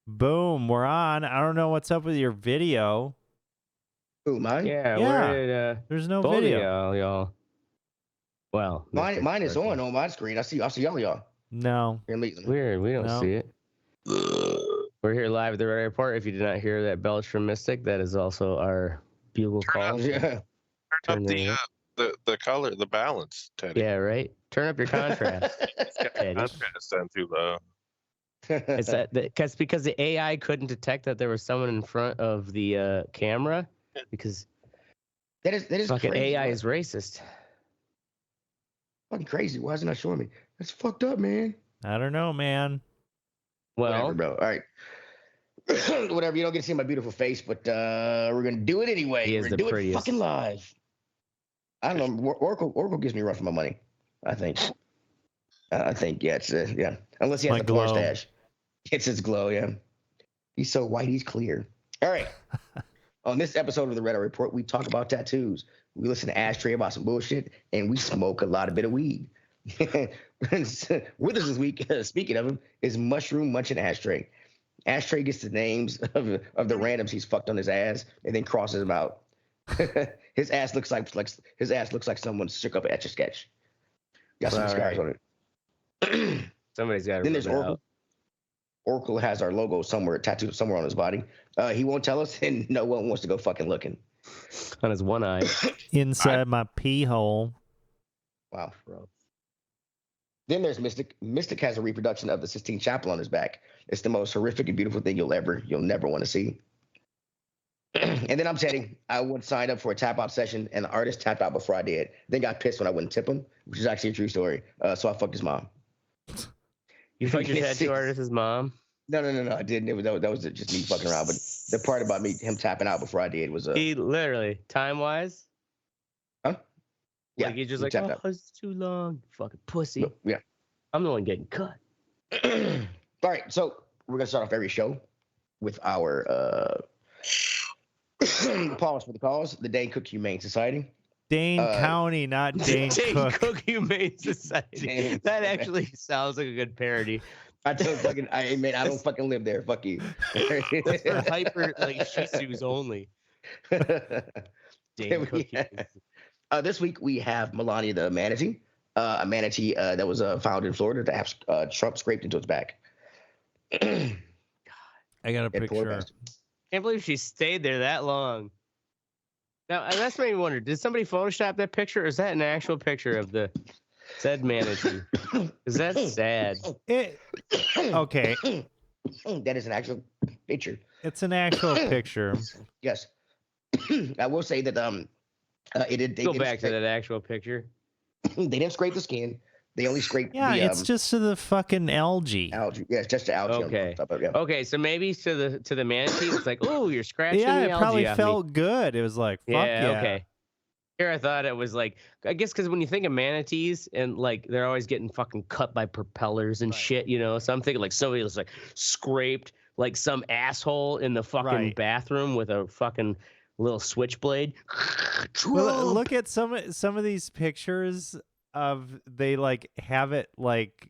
Boom, we're on. I don't know what's up with your video. Ooh, mine? Yeah, Yeah, where did there's no both of video. y'all? Well, Mine is on my screen. I see y'all. No. Weird. We don't No. see it. We're here live at the Red Airport. If you did not hear that belch from Mystic, that is also our bugle call. Yeah. Turn up the color, the balance, Teddy. Yeah, right. Turn up your contrast. Teddy. Contrast down too low. It's because the AI couldn't detect that there was someone in front of the camera because that is fucking crazy. AI is racist. Fucking crazy. Why is it not showing me? That's fucked up, man. I don't know, man. Well, whatever, bro. All right. Whatever. You don't get to see my beautiful face, but we're gonna do it anyway. He is we're the gonna do prettiest. it fucking live. I don't know. Oracle gives me a run for my money. I think. Yeah. It's yeah. Unless he has a porn stash. It's his glow. Yeah. He's so white. He's clear. All right. On this episode of the Red Eye Report, we talk about tattoos. We listen to Ashtray about some bullshit, and we smoke a lot of bit of weed. With us this week, speaking of him, is Mushroom Munchin' Ashtray. Ashtray gets the names of the randoms he's fucked on his ass, and then crosses them out. His ass looks like someone shook up Etch a Sketch. Got some scars on it. Somebody's got to. Then there's Oracle. Oracle has our logo tattooed somewhere on his body. He won't tell us, and no one wants to go fucking looking. On his one eye. Inside my pee hole. Wow, bro. Then there's Mystic. Mystic has a reproduction of the Sistine Chapel on his back. It's the most horrific and beautiful thing you'll never want to see. And then I'm Teddy. I would sign up for a tap out session, and the artist tapped out before I did. Then got pissed when I wouldn't tip him, which is actually a true story. So I fucked his mom. You fucked your tattoo artist's mom? No, I didn't. That was just me fucking around. But the part about him tapping out before I did was he literally time wise. Huh? Yeah. Like he's just like, oh, it's too long, fucking pussy. No, yeah. I'm the one getting cut. All right, so we're gonna start off every show with our pause for the cause, the Dane Cook Humane Society. Dane County, not Dane Cook Humane Society. That actually sounds like a good parody. I don't fucking live there. Fuck you. That's for hyper like Shih Tzus only. Dane Cook. This week we have Milani the Manatee, a manatee that was found in Florida to have Trump scraped into its back. God, I got a picture. Can't believe she stayed there that long. Now that's made me wonder: did somebody Photoshop that picture, or is that an actual picture of the said manatee? Because that's sad. Okay. That is an actual picture. It's an actual picture. Yes. I will say that it did. Go back to that actual picture. They didn't scrape the skin. They only scraped. Yeah, it's just to the fucking algae. Algae. Yeah, it's just the algae. Okay. On top of it, yeah. Okay, so maybe to the manatee, it's like, oh, you're scratching the algae. Yeah, it probably off felt me. good. It was like, fuck yeah. Okay. Here I thought it was like, I guess because when you think of manatees and like they're always getting fucking cut by propellers and shit, you know. So I'm thinking like somebody was like scraped like some asshole in the fucking bathroom with a fucking little switchblade. Well, look at some of these pictures of they like have it like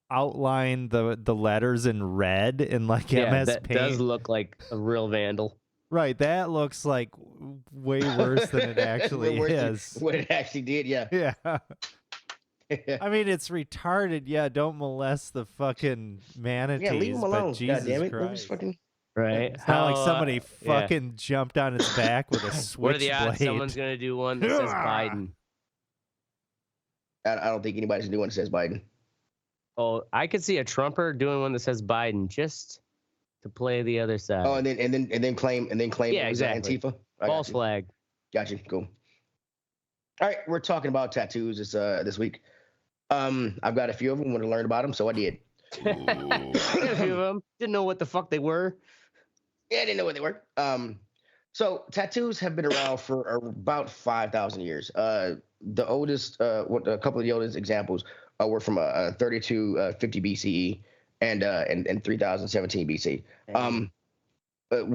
outline the letters in red in like MS that Paint. Does look like a real vandal. Right, that looks like way worse than it actually is. What it actually did, yeah. Yeah. I mean, it's retarded. Yeah, don't molest the fucking manatees. Yeah, leave them alone. But Jesus God damn it. Christ. Right. It's not like somebody fucking jumped on its back with a switchblade. What are the odds someone's going to do one that says Biden? I don't think anybody's going to do one that says Biden. Oh, I could see a Trumper doing one that says Biden just to play the other side. Oh, and then claim yeah, exactly. Antifa. False flag. Gotcha. Cool. All right, we're talking about tattoos this week. I've got a few of them. Want to learn about them, so I did. I got a few of them. Didn't know what the fuck they were. Yeah, I didn't know what they were. So tattoos have been around for about 5,000 years. The oldest, a couple of the oldest examples were from 3250 BCE and 3017 BC. One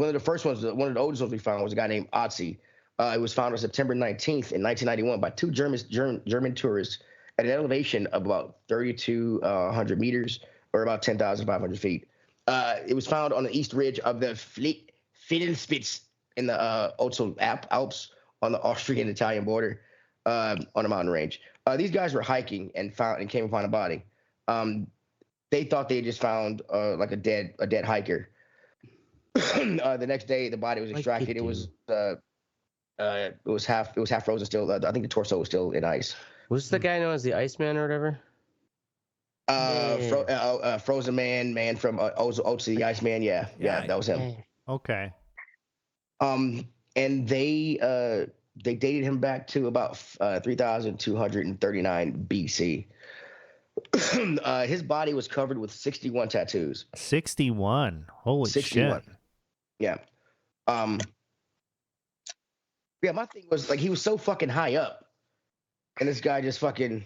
of the first ones, one of the oldest ones we found was a guy named Ötzi. It was found on September 19th in 1991 by two German tourists at an elevation of about 3,200 meters or about 10,500 feet. It was found on the east ridge of the Fidenspitz in the Ötzi Alps on the Austrian Italian border, on a mountain range. These guys were hiking and came upon a body. They thought they had just found like a dead hiker. The next day, the body was extracted. It was half frozen still. I think the torso was still in ice. Was the guy known as the Iceman or whatever? Frozen man from Ötzi the Iceman. Yeah, that was him. Okay. And they dated him back to about 3,239 BC. His body was covered with 61 tattoos. 61. Holy 61. Shit. Yeah. Yeah, my thing was like he was so fucking high up, and this guy just fucking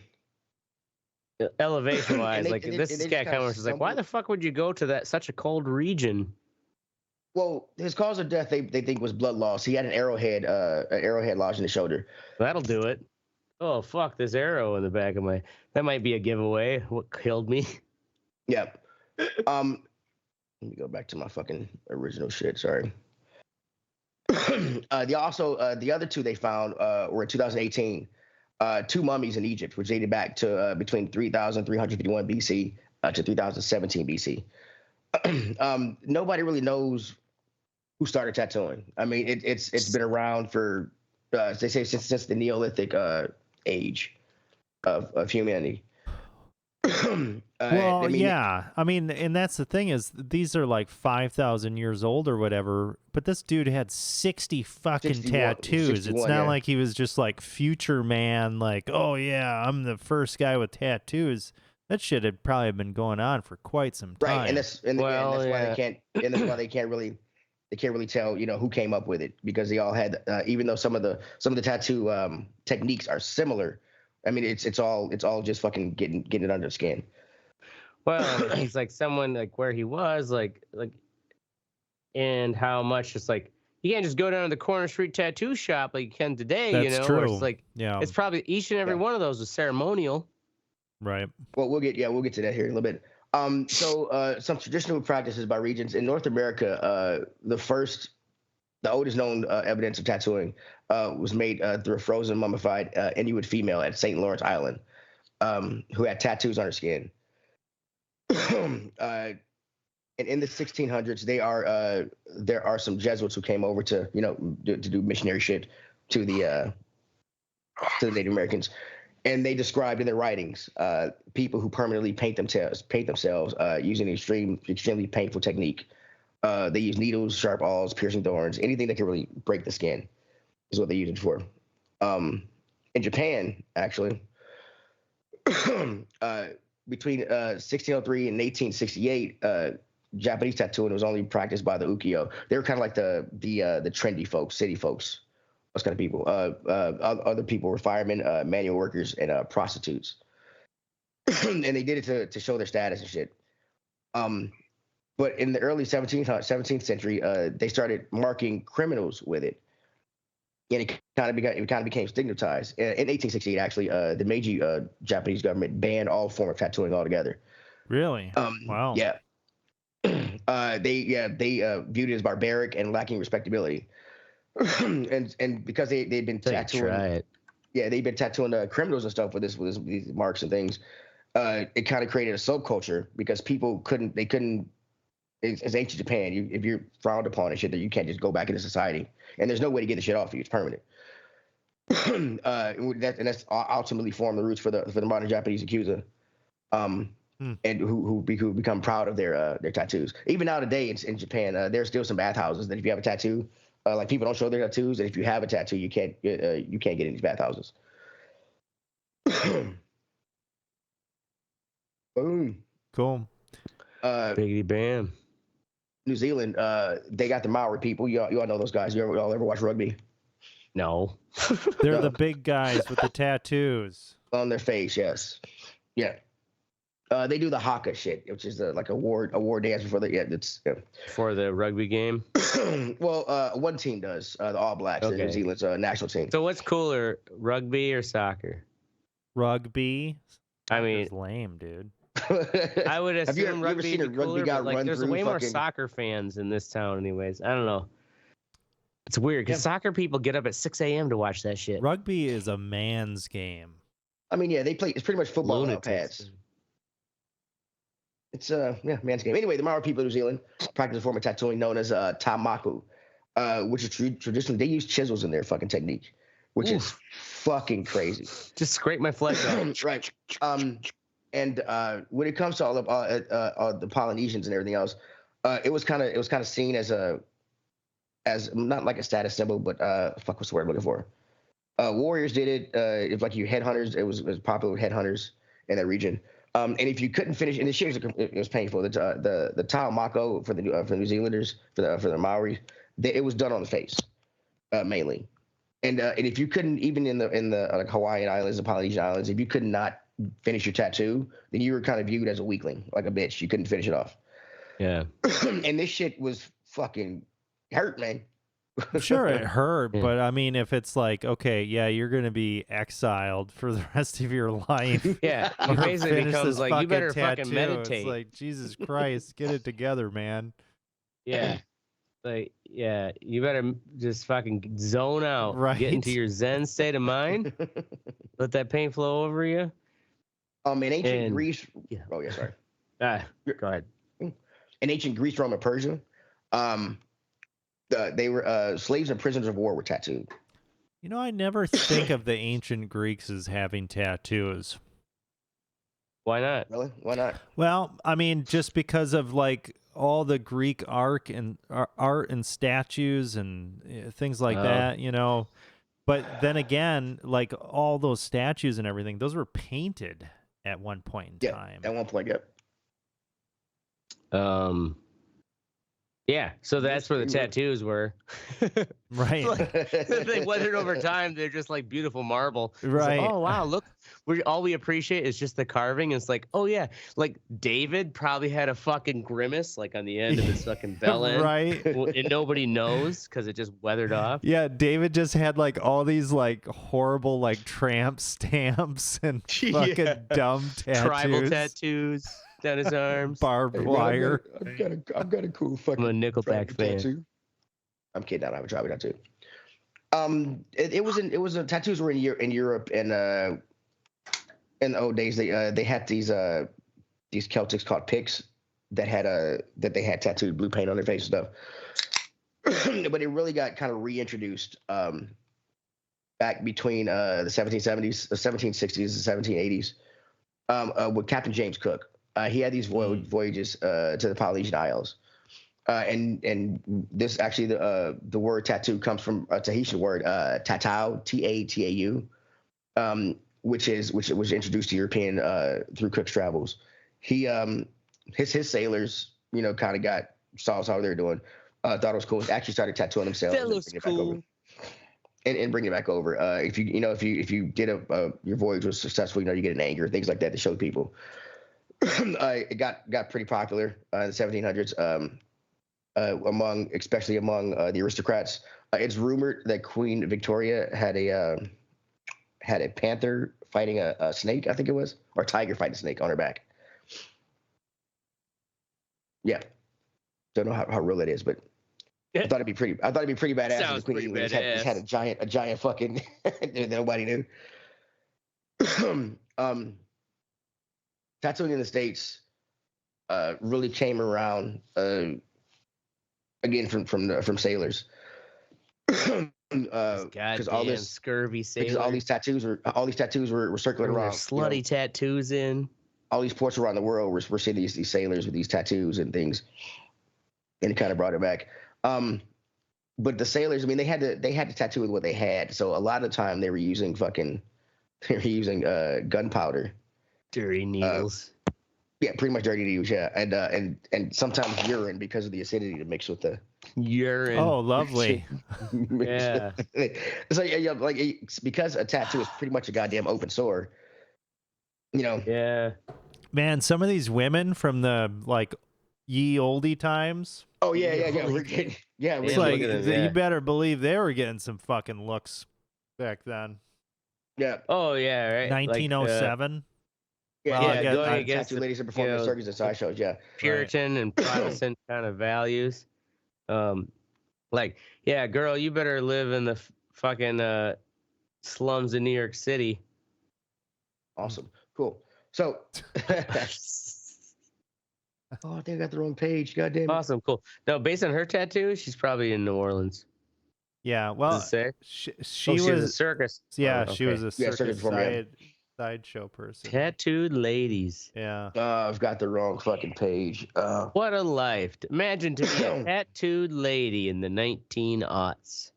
elevation wise, this guy kind of was like, why the fuck would you go to such a cold region? Well, his cause of death they think was blood loss. He had an arrowhead lodged in the shoulder. That'll do it. Oh fuck, this arrow in the back of that might be a giveaway. What killed me? Yeah. Let me go back to my fucking original shit. Sorry. The other two they found were in 2018. Two mummies in Egypt, which dated back to between 3,351 BC to 3017 BC. Nobody really knows who started tattooing. I mean, it's been around for they say since the Neolithic age of humanity. Yeah. I mean, and that's the thing is these are like 5,000 years old or whatever, but this dude had 60 fucking 61, tattoos. It's not like he was just like future man, like, oh yeah, I'm the first guy with tattoos. That shit had probably been going on for quite some time. Right, and that's why they can't really tell, who came up with it, because they all had even though some of the tattoo techniques are similar. I mean, it's all just fucking getting it under the skin. Well, he's like someone like where he was like, and how much it's like you can't just go down to the corner street tattoo shop like you can today. That's true. Where it's like, yeah, it's probably each and every one of those was ceremonial. Right. Well, we'll get to that here in a little bit. So some traditional practices by regions in North America. The oldest known evidence of tattooing was made through a frozen mummified Inuit female at St. Lawrence Island, who had tattoos on her skin. And in the 1600s, there are some Jesuits who came over to do missionary shit to the Native Americans, and they described in their writings people who permanently paint themselves using an extremely painful technique. They use needles, sharp awls, piercing thorns, anything that can really break the skin is what they use it for. In Japan, actually, between 1603 and 1868, Japanese tattooing was only practiced by the ukiyo. They were kind of like the trendy folks, city folks, those kind of people. Other people were firemen, manual workers, and prostitutes. And they did it to show their status and shit. But in the early 17th century, they started marking criminals with it, and it kind of became stigmatized. In 1868, actually, the Meiji Japanese government banned all form of tattooing altogether. Really? Wow. Yeah. They viewed it as barbaric and lacking respectability, and because they'd been tattooing. Yeah, they've been tattooing criminals and stuff with these marks and things. It kind of created a subculture because people couldn't. It's ancient Japan. If you're frowned upon and shit, that you can't just go back into society, and there's no way to get the shit off of you. It's permanent. And that's ultimately formed the roots for the modern Japanese Yakuza, and who become proud of their tattoos. Even now today in Japan, there's still some bathhouses that if you have a tattoo, like people don't show their tattoos, and if you have a tattoo, you can't get in these bathhouses. Boom. Cool. Biggity bam. New Zealand, they got the Maori people. You all know those guys. Y'all ever watch rugby? No. They're the big guys with the tattoos on their face. Yes. Yeah. They do the haka shit, which is like a war dance before for the rugby game. Well, one team does. The All Blacks, the New Zealand's national team. So what's cooler, rugby or soccer? Rugby. I mean, it's lame, dude. I would Have you assume ever rugby seen a would be rugby cooler, guy but like run there's through way more fucking- soccer fans in this town, anyways. I don't know. It's weird because Yeah. soccer people get up at 6 a.m. to watch that shit. Rugby is a man's game. I mean, yeah, they play. It's pretty much football without Lunatics. pads. It's man's game. Anyway, the Maori people of New Zealand practice a form of tattooing known as tamaku, which is traditionally they use chisels in their fucking technique, which is fucking crazy. Just scrape my flesh off. Right. And when it comes to all the Polynesians and everything else, it was kind of seen as not like a status symbol, but what's the word I'm looking for? Warriors did it. If like you headhunters, it was popular with headhunters in that region. And if you couldn't finish, and the shit was painful. The Tao Mako for the New Zealanders, for the Maori, it was done on the face mainly. And if you couldn't, even in the like Hawaiian Islands, the Polynesian Islands, if you could not finish your tattoo, then you were kind of viewed as a weakling, like a bitch. You couldn't finish it off. Yeah. And this shit was fucking hurt, man. Sure, it hurt, Yeah. but I mean, if it's like, okay, yeah, you're gonna be exiled for the rest of your life. Yeah. It or basically finish becomes this like, you better tattoo. fucking meditate. It's like, Jesus Christ, get it together, man. Yeah. Like, yeah, you better just fucking zone out. Right. Get into your Zen state of mind. Let that pain flow over you. In ancient And- Greece. yeah. Oh yeah, sorry. Go ahead. In ancient Greece, Rome, and Persia, they were slaves and prisoners of war were tattooed. You know, I never think of the ancient Greeks as having tattoos. Why not? Really? Why not? Well, I mean, just because of like all the Greek art and statues and things like Oh. that, you know. But then again, like all those statues and everything, those were painted at one point in time. At one point, yeah. Yeah, so that's where the they were- tattoos were. Right. They weathered over time. They're just like beautiful marble. It's like, Right. oh wow, look. All we appreciate is just the carving. It's like, oh yeah, like David probably had a fucking grimace like on the end of his fucking bell end, Right. and nobody knows because it just weathered off. Yeah, David just had like all these like horrible like tramp stamps and fucking Yeah. dumb tattoos. Tribal tattoos down his arms. Barbed Hey, man, wire. I've got a cool fucking. I'm a Nickelback tribal fan. tattoo. I'm kidding. I don't have a tribal tattoo. Tattoos were in Europe and in the old days they had these Celtics called pics that they had tattooed blue paint on their face and stuff. But it really got kind of reintroduced back between the 1760s, and 1780s with Captain James Cook. He had these voyages to the Polynesian Isles. And this actually the word tattoo comes from a Tahitian word tatau, Tatau, which was introduced to European through Cook's travels. He his sailors, you know, kind of saw how they were doing, thought it was cool. Actually started tattooing themselves. That looks cool. And bring it back over. If you did your voyage was successful, you know, you get an anchor, things like that to show people. It got pretty popular in the 1700s. Especially among the aristocrats. It's rumored that Queen Victoria had a panther fighting a snake, I think it was, or a tiger fighting a snake on her back. Yeah, don't know how real it is, but I thought it'd be pretty badass. If Sounds the Queen of pretty England just had a giant fucking that nobody knew. Tattooing in the States really came around again from sailors. Because all this scurvy sailor. because all these tattoos were circling around. Slutty tattoos in. All these ports around the world we're seeing these sailors with these tattoos and things, and it kind of brought it back. But the sailors, I mean, they had to tattoo with what they had. So a lot of the time they were using gunpowder. Dirty needles. Yeah, pretty much dirty needles. Yeah, and sometimes urine because of the acidity to mix with the Urine. Oh, lovely. Yeah. So yeah, like because a tattoo is pretty much a goddamn open sore. You know. Yeah. Man, some of these women from the like ye oldie times. Oh yeah. We're getting, yeah, It's Yeah, like look at them, you yeah. better believe they were getting some fucking looks back then. yeah. Oh yeah. Right. 1907. Yeah, Well, yeah, again, going I- against tattoo the, ladies that perform in circus and sideshows. Yeah, Puritan and Protestant kind of values. Like, yeah, girl, you better live in the fucking slums in New York City. awesome, cool. So, oh, they got the wrong page. God damn it. Awesome, cool. No, based on her tattoo, she's probably in New Orleans. Yeah, Does well, it say? she She was a was circus. yeah, Oh, she okay. was a Yeah, circus circus performer, sideshow person. Tattooed ladies. Yeah. I've got the wrong fucking page. What a life. Imagine to be a tattooed lady in the 19-aughts.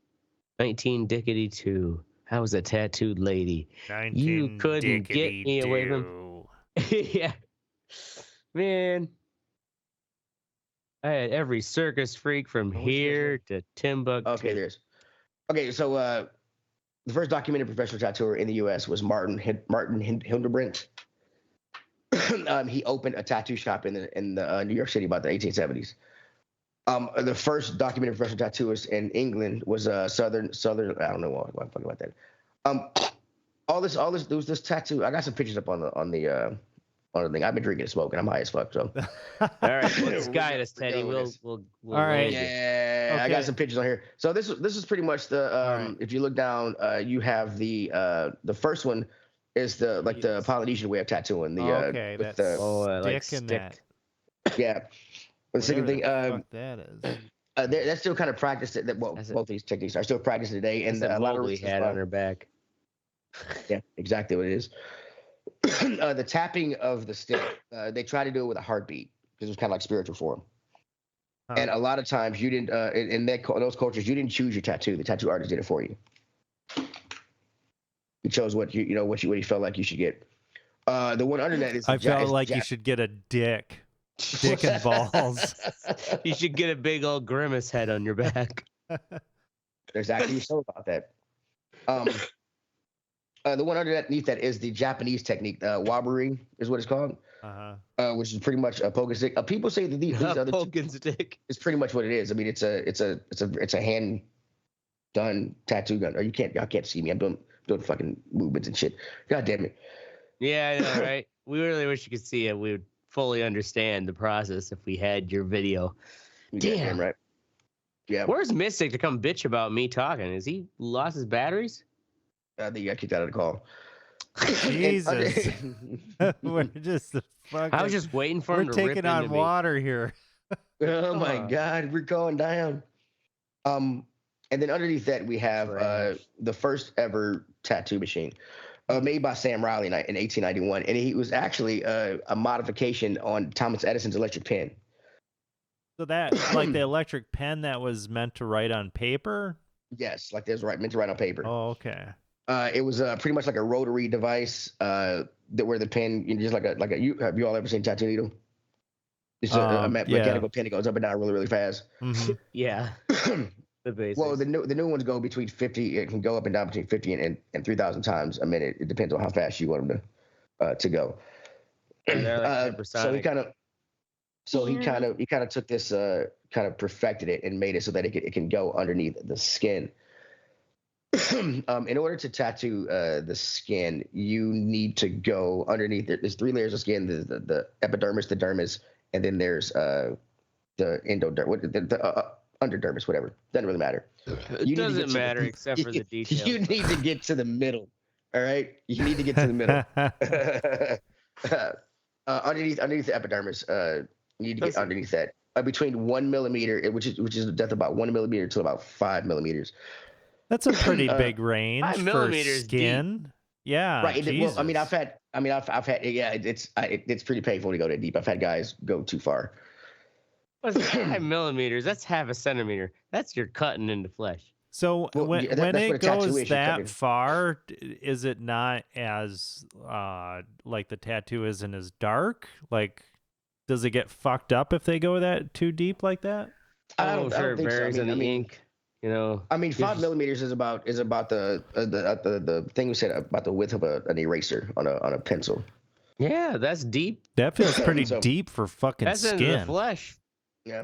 19-dickety-2. I was a tattooed lady. You couldn't get me away from... Yeah. Man. I had every circus freak from here to Timbuktu. Okay, there's. Okay, so the first documented professional tattooer in the U.S. was Martin Hildebrandt. He opened a tattoo shop in the New York City about the 1870s. The first documented professional tattooist in England was Southern. I don't know why I'm talking about that. All this. There was this tattoo. I got some pictures up on the thing. I've been drinking and smoking. I'm high as fuck. So. All right, let's guide us, Teddy. We'll All right. Yeah, Okay. I got some pictures on here. So this is pretty much the. right. If you look down, you have the first one is the Polynesian way of tattooing. The Okay, with that's the, like stick and stick. that. yeah. The second Whatever thing, the fuck that is. that's still kind of practiced. Both these techniques are still practiced today, and That's a lot of Mowgli had on her back. Yeah, exactly what it is. The tapping of the stick, they try to do it with a heartbeat because it was kind of like spiritual form. Huh. And a lot of times you didn't, in those cultures, you didn't choose your tattoo. The tattoo artist did it for you. You chose what what you felt like you should get. The one under that is. I felt like you should get a dick and balls. You should get a big old grimace head on your back. There's actually a show about that. The one underneath that is the Japanese technique. Waburi is what it's called, which is pretty much a poking stick. People say that these other poking stick is pretty much what it is. I mean, it's a hand done tattoo gun. Or y'all can't see me. I'm doing fucking movements and shit. God damn it. Yeah, I know, right? We really wish you could see it. We would fully understand the process if we had your video. Damn, right. Yeah. Where's Mystic to come bitch about me talking? Has he lost his batteries? I think you got kicked out of the call. Jesus. We're just fucking, I was just waiting for him we're to rip taking on into me. water here. Oh my God, we're going down. And then underneath that we have the first ever tattoo machine, made by Sam Riley in 1891, and he was actually a modification on Thomas Edison's electric pen. So that, like the electric pen that was meant to write on paper? Yes, like there's meant to write on paper. Oh, okay. It was pretty much like a rotary device that where the pen, just like a have you all ever seen tattoo needle? It's a mechanical pen that goes up and down really, really fast. Mm-hmm. Yeah. The basics. Well, the new ones go between 50. It can go up and down between 50 and 3,000 times a minute. It depends on how fast you want them to go. Like so he kind of took this kind of perfected it and made it so that it can go underneath the skin. In order to tattoo the skin, you need to go underneath it. There's 3 layers of skin: the epidermis, the dermis, and then there's the endodermis, the underdermis, whatever. Doesn't really matter. It doesn't matter except for the details. You need to get to the middle. All right, you need to get to the middle. Underneath the epidermis, you need to get underneath that. Between 1 millimeter, which is a depth about 1 millimeter to about 5 millimeters. That's a pretty big range 5 for millimeters skin. Deep. Yeah, right. Jesus. Well, I mean, I've had. Yeah, it's pretty painful to go that deep. I've had guys go too far. What's 5 millimeters? That's half a centimeter. That's you're cutting into flesh. So when that's it what a tattoo goes is, you're that cutting. far, is it not as like the tattoo isn't as dark? Like, does it get fucked up if they go that too deep like that? I don't Sure, it think so. varies in the ink. You know, I mean, 5 millimeters is about the thing we said about the width of an eraser on a pencil. yeah, that's deep. That feels pretty So- deep for fucking That's into the skin. flesh. Yeah.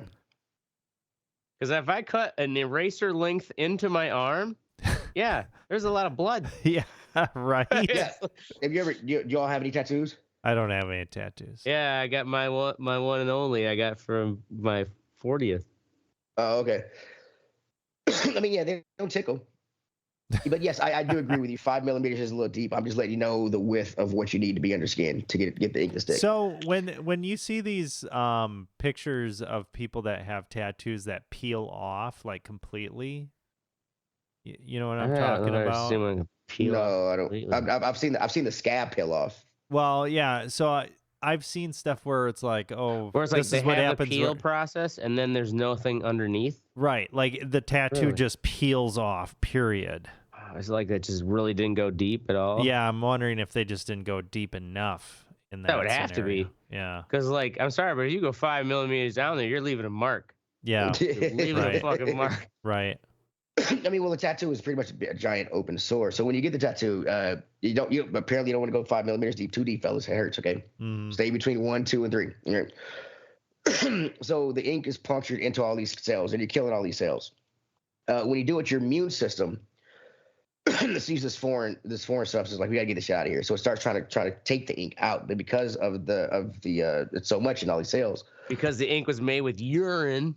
Because if I cut an eraser length into my arm, yeah, there's a lot of blood. Yeah, right. Yeah. Have you ever? Do you all have any tattoos? I don't have any tattoos. Yeah, I got my one and only. I got from my 40th. Oh, okay. I mean, yeah, they don't tickle. But yes, I do agree with you. 5 millimeters is a little deep. I'm just letting you know the width of what you need to be under skin to get the ink to stick. So when you see these pictures of people that have tattoos that peel off like completely, you know what I'm talking about? No, I don't. I've seen the scab peel off. Well, yeah. So I've seen stuff where it's like, oh, where it's like this they is what have happens. the peel process, and then there's nothing underneath. Right, like the tattoo just peels off. Period. It's like that just really didn't go deep at all. Yeah, I'm wondering if they just didn't go deep enough in that. That would have to be. Yeah. Because like, I'm sorry, but if you go 5 millimeters down there, you're leaving a mark. Yeah. You're leaving a fucking mark. Right. I mean, well, the tattoo is pretty much a giant open sore. So when you get the tattoo, you apparently don't want to go 5 millimeters deep, too deep, fellas. It hurts. Okay, Stay between 1, 2, and 3. Right. So the ink is punctured into all these cells, and you're killing all these cells. When you do it, your immune system sees this foreign substance, like we gotta get this out of here. So it starts trying to take the ink out, but because of the it's so much in all these cells. Because the ink was made with urine.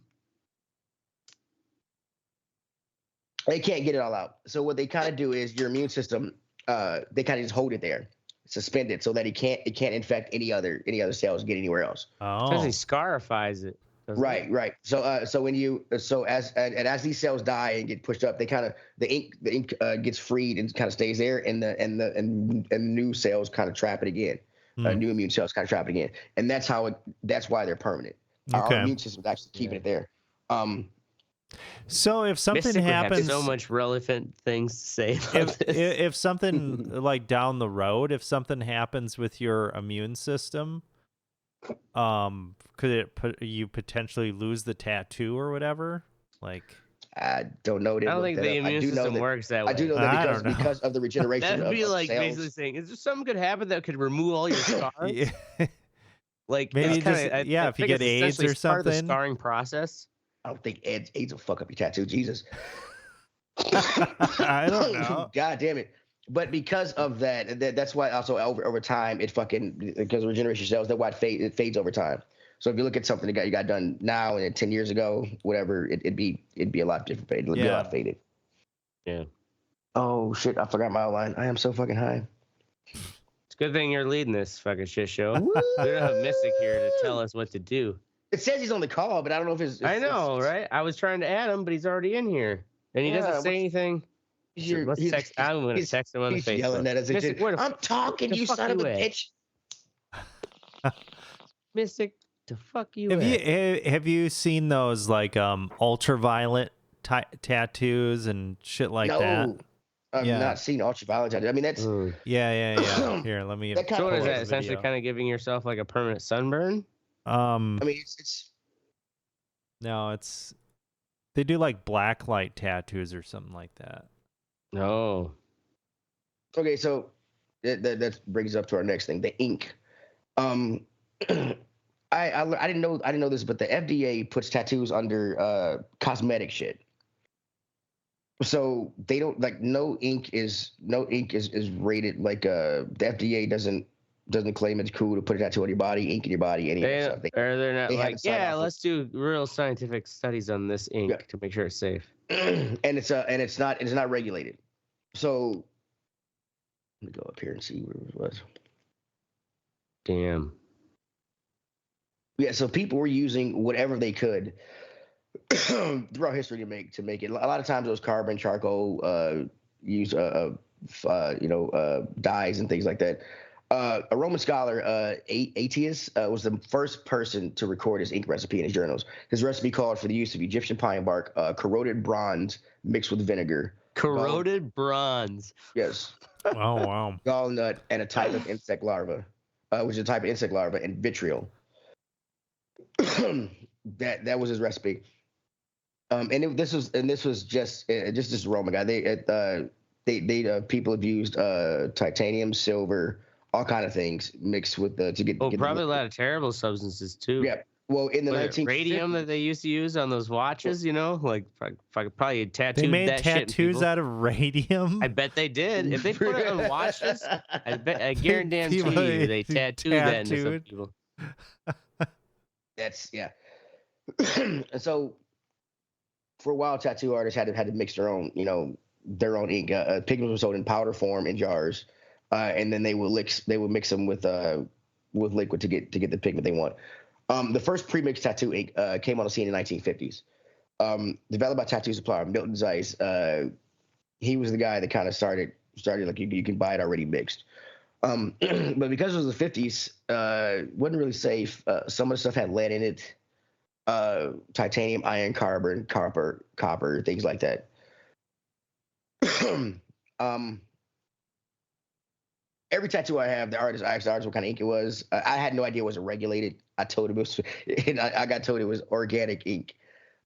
They can't get it all out. So what they kind of do is your immune system, they kind of just hold it there, suspend it, so that it can't infect any other cells, get anywhere else. Oh, because he scarifies it. Right. So as these cells die and get pushed up, the ink gets freed and kind of stays there, and new cells kind of trap it again. New immune cells kind of trap it again, and that's why they're permanent. Okay. Our immune system is actually keeping it there. So if something Mystic happens, would have so much relevant things to say about if something like down the road, if something happens with your immune system, could you potentially lose the tattoo or whatever? Like, I don't know. I don't think the immune system works that way. I do know that because of the regeneration. That'd be like cells. basically saying, is there something could happen that could remove all your scars? Yeah. Like maybe I if you get AIDS or something. Part of the scarring process. I don't think AIDS will fuck up your tattoo. Jesus. I don't know. God damn it. But because of that's why also over time it fucking, because of regeneration cells, that's why it fades over time. So if you look at something that you got done now and 10 years ago, whatever, it'd be a lot different. It'd be a lot faded. Yeah. Oh shit! I forgot my outline. I am so fucking high. It's a good thing you're leading this fucking shit show. We don't have Mystic here to tell us what to do. It says he's on the call, but I don't know if it's I know, right? I was trying to add him, but he's already in here, and he doesn't say anything. Let's text. I'm going to text him on the Facebook. Yelling at us. Mystic, I'm talking, you son of a bitch. Mystic, the fuck you. Have you seen those like ultraviolet tattoos and shit like that? I've not seen ultraviolet tattoo. I mean, that's yeah. Here, let me. So what is that? Essentially, kind of giving yourself like a permanent sunburn. I mean, it's no, they do like black light tattoos or something like that. No. Okay, so that brings us up to our next thing, the ink. I didn't know this, but the FDA puts tattoos under cosmetic shit. So they don't like no ink is rated like the FDA doesn't claim it's cool to put a tattoo on your body, ink in your body, any of that stuff. They're not like, let's do real scientific studies on this ink to make sure it's safe. and it's not regulated. So let me go up here and see where it was. Damn. Yeah, so people were using whatever they could throughout history to make it. A lot of times it was carbon, charcoal, use dyes and things like that. A Roman scholar, Aetius, was the first person to record his ink recipe in his journals. His recipe called for the use of Egyptian pine bark, corroded bronze mixed with vinegar. Corroded bronze. Yes. Oh, wow. Gallnut and a type of insect larva, which is a type of insect larva, and vitriol. That was his recipe. This was just this Roman guy. They people have used titanium, silver, all kind of things mixed with to get. Probably a lot of terrible substances too. Yeah. Well, in the Was it 1950s, radium that they used to use on those watches, like if I could probably tattoo They made that shit in tattoos people. out of radium. I bet they did. If they put it on watches, I guarantee you they tattooed that into some people. That's and so for a while, tattoo artists had to mix their own ink. Pigments were sold in powder form in jars, and then they would mix them with liquid to get the pigment they want. The first pre-mixed tattoo ink came on the scene in the 1950s. Developed by tattoo supplier Milton Zeiss. He was the guy that kind of started like you can buy it already mixed. But because it was the 50s, wasn't really safe. Some of the stuff had lead in it, titanium, iron, carbon, copper, things like that. Every tattoo I have, I asked the artist what kind of ink it was. I had no idea it was regulated. I told him it was, and I got told it was organic ink.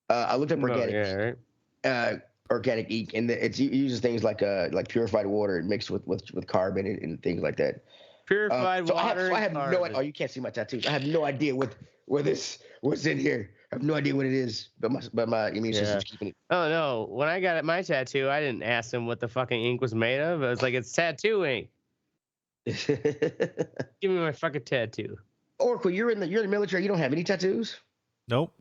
I looked up organic, organic ink, and it uses things like purified water mixed with carbon and things like that. Purified water. I have no idea. Oh, you can't see my tattoos. I have no idea what's in here. I have no idea what it is, but my immune system's keeping it. Oh no! When I got my tattoo, I didn't ask him what the fucking ink was made of. I was like, it's tattoo ink. Give me my fucking tattoo. Oracle, you're in the military. You don't have any tattoos? Nope.